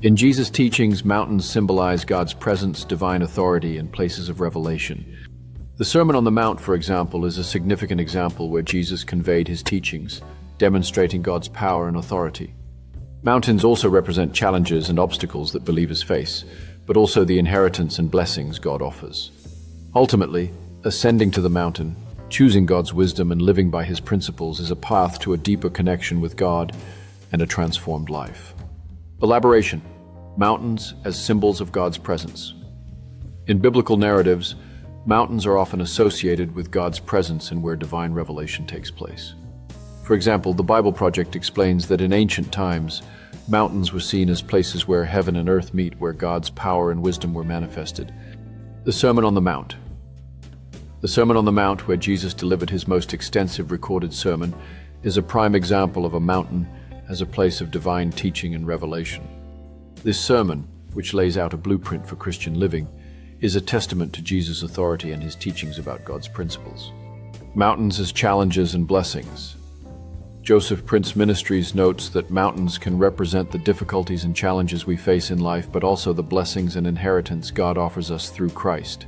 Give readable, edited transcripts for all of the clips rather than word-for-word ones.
In Jesus' teachings, mountains symbolize God's presence, divine authority, and places of revelation. The Sermon on the Mount, for example, is a significant example where Jesus conveyed his teachings, demonstrating God's power and authority. Mountains also represent challenges and obstacles that believers face, but also the inheritance and blessings God offers. Ultimately, ascending to the mountain, choosing God's wisdom and living by his principles is a path to a deeper connection with God and a transformed life. Elaboration: mountains as symbols of God's presence. In biblical narratives, mountains are often associated with God's presence and where divine revelation takes place. For example, the Bible Project explains that in ancient times, mountains were seen as places where heaven and earth meet, where God's power and wisdom were manifested. The Sermon on the Mount. The Sermon on the Mount, where Jesus delivered his most extensive recorded sermon, is a prime example of a mountain as a place of divine teaching and revelation. This sermon, which lays out a blueprint for Christian living, is a testament to Jesus' authority and his teachings about God's principles. Mountains as challenges and blessings. Joseph Prince Ministries notes that mountains can represent the difficulties and challenges we face in life, but also the blessings and inheritance God offers us through Christ.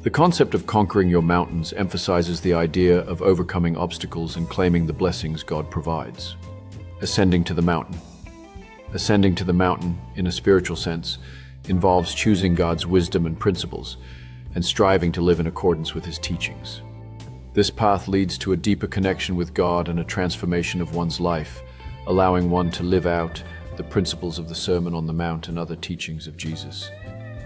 The concept of conquering your mountains emphasizes the idea of overcoming obstacles and claiming the blessings God provides. Ascending to the mountain. Ascending to the mountain, in a spiritual sense, involves choosing God's wisdom and principles and striving to live in accordance with his teachings. This path leads to a deeper connection with God and a transformation of one's life, allowing one to live out the principles of the Sermon on the Mount and other teachings of Jesus.